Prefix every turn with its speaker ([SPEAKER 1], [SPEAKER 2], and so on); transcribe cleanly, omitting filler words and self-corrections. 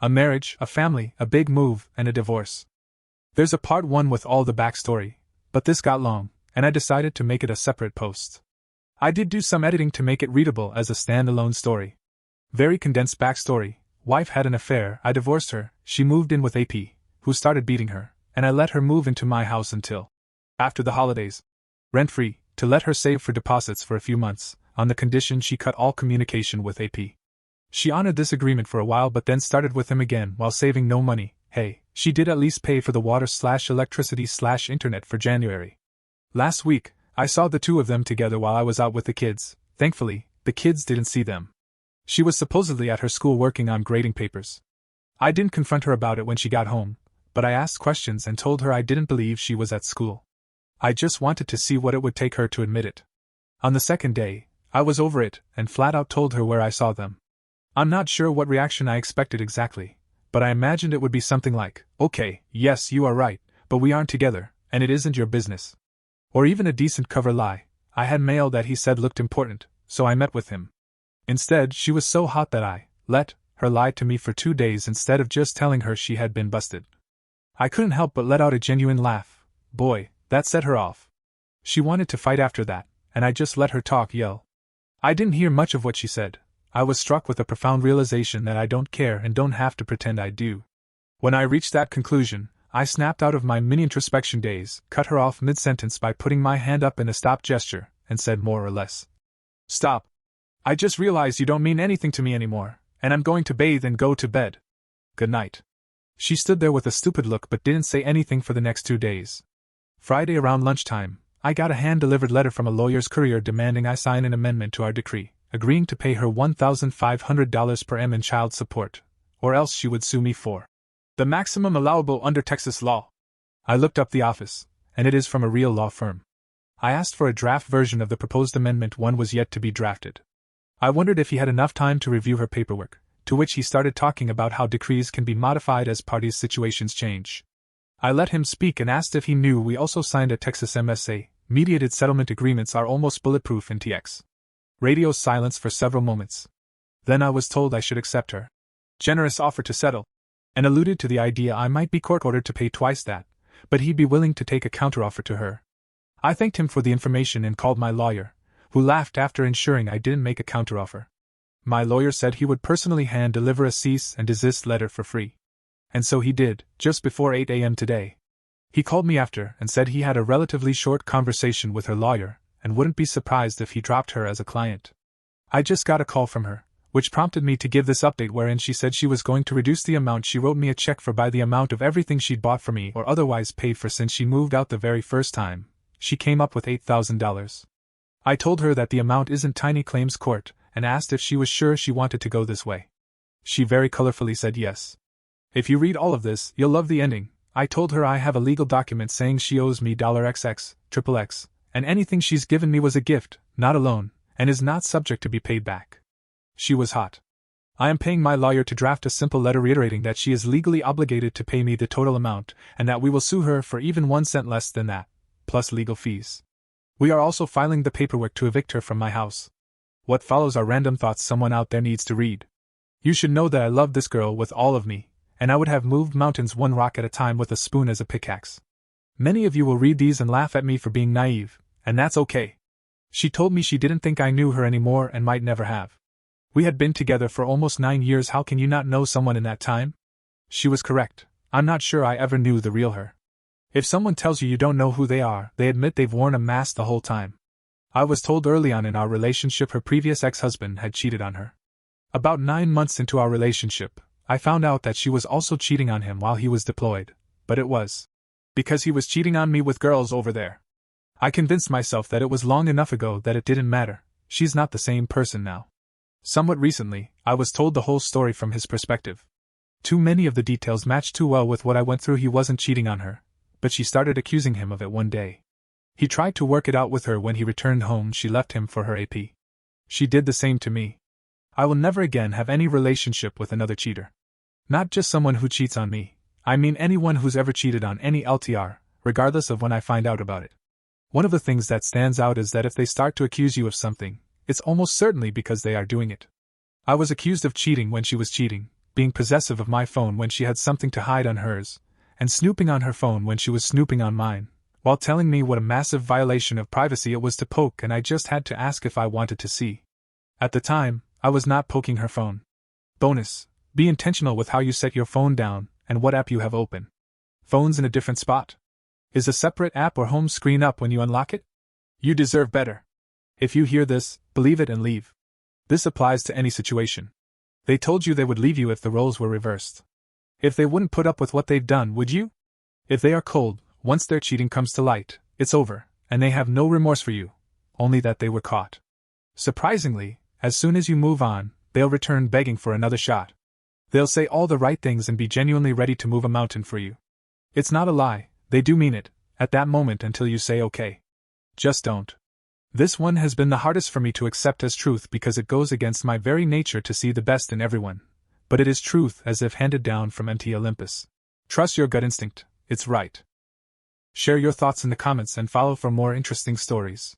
[SPEAKER 1] A marriage, a family, a big move, and a divorce. There's a part 1 with all the backstory, but this got long, and I decided to make it a separate post. I did do some editing to make it readable as a standalone story. Very condensed backstory: wife had an affair, I divorced her, she moved in with AP, who started beating her, and I let her move into my house until after the holidays. Rent-free, to let her save for deposits for a few months, on the condition she cut all communication with AP. She honored this agreement for a while but then started with him again while saving no money. Hey, she did at least pay for the water/electricity/internet for January. Last week, I saw the two of them together while I was out with the kids. Thankfully, the kids didn't see them. She was supposedly at her school working on grading papers. I didn't confront her about it when she got home, but I asked questions and told her I didn't believe she was at school. I just wanted to see what it would take her to admit it. On the second day, I was over it and flat out told her where I saw them. I'm not sure what reaction I expected exactly, but I imagined it would be something like, "Okay, yes, you are right, but we aren't together, and it isn't your business." Or even a decent cover lie: I had mail that he said looked important, so I met with him. Instead, she was so hot that I let her lie to me for 2 days instead of just telling her she had been busted. I couldn't help but let out a genuine laugh. Boy, that set her off. She wanted to fight after that, and I just let her yell. I didn't hear much of what she said. I was struck with a profound realization that I don't care and don't have to pretend I do. When I reached that conclusion, I snapped out of my mini-introspection daze, cut her off mid-sentence by putting my hand up in a stop gesture, and said more or less, "Stop. I just realized you don't mean anything to me anymore, and I'm going to bathe and go to bed. Good night." She stood there with a stupid look but didn't say anything for the next 2 days. Friday around lunchtime, I got a hand-delivered letter from a lawyer's courier demanding I sign an amendment to our decree, agreeing to pay her $1,500 per m in child support, or else she would sue me for the maximum allowable under Texas law. I looked up the office, and it is from a real law firm. I asked for a draft version of the proposed amendment. One was yet to be drafted. I wondered if he had enough time to review her paperwork, to which he started talking about how decrees can be modified as parties' situations change. I let him speak and asked if he knew we also signed a Texas MSA. Mediated settlement agreements are almost bulletproof in TX. Radio silence for several moments. Then I was told I should accept her generous offer to settle, and alluded to the idea I might be court-ordered to pay twice that, but he'd be willing to take a counteroffer to her. I thanked him for the information and called my lawyer, who laughed after ensuring I didn't make a counteroffer. My lawyer said he would personally hand-deliver a cease and desist letter for free. And so he did, just before 8 a.m. today. He called me after and said he had a relatively short conversation with her lawyer, and wouldn't be surprised if he dropped her as a client. I just got a call from her, which prompted me to give this update, wherein she said she was going to reduce the amount she wrote me a check for by the amount of everything she'd bought for me or otherwise paid for since she moved out the very first time. She came up with $8,000. I told her that the amount isn't tiny claims court, and asked if she was sure she wanted to go this way. She very colorfully said yes. If you read all of this, you'll love the ending. I told her I have a legal document saying she owes me $XX, and anything she's given me was a gift, not a loan, and is not subject to be paid back. She was hot. I am paying my lawyer to draft a simple letter reiterating that she is legally obligated to pay me the total amount, and that we will sue her for even 1 cent less than that, plus legal fees. We are also filing the paperwork to evict her from my house. What follows are random thoughts someone out there needs to read. You should know that I love this girl with all of me, and I would have moved mountains one rock at a time with a spoon as a pickaxe. Many of you will read these and laugh at me for being naive, and that's okay. She told me she didn't think I knew her anymore and might never have. We had been together for almost 9 years. How can you not know someone in that time? She was correct. I'm not sure I ever knew the real her. If someone tells you you don't know who they are, they admit they've worn a mask the whole time. I was told early on in our relationship her previous ex-husband had cheated on her. About 9 months into our relationship, I found out that she was also cheating on him while he was deployed, but it was because he was cheating on me with girls over there. I convinced myself that it was long enough ago that it didn't matter. She's not the same person now. Somewhat recently, I was told the whole story from his perspective. Too many of the details matched too well with what I went through. He wasn't cheating on her, but she started accusing him of it one day. He tried to work it out with her. When he returned home, she left him for her AP. She did the same to me. I will never again have any relationship with another cheater. Not just someone who cheats on me, I mean anyone who's ever cheated on any LTR, regardless of when I find out about it. One of the things that stands out is that if they start to accuse you of something, it's almost certainly because they are doing it. I was accused of cheating when she was cheating, being possessive of my phone when she had something to hide on hers, and snooping on her phone when she was snooping on mine, while telling me what a massive violation of privacy it was to poke, and I just had to ask if I wanted to see. At the time, I was not poking her phone. Bonus: be intentional with how you set your phone down and what app you have open. Phones in a different spot? Is a separate app or home screen up when you unlock it? You deserve better. If you hear this, believe it and leave. This applies to any situation. They told you they would leave you if the roles were reversed. If they wouldn't put up with what they've done, would you? If they are cold, once their cheating comes to light, it's over, and they have no remorse for you, only that they were caught. Surprisingly, as soon as you move on, they'll return begging for another shot. They'll say all the right things and be genuinely ready to move a mountain for you. It's not a lie, they do mean it, at that moment until you say okay. Just don't. This one has been the hardest for me to accept as truth because it goes against my very nature to see the best in everyone. But it is truth as if handed down from empty Olympus. Trust your gut instinct, it's right. Share your thoughts in the comments and follow for more interesting stories.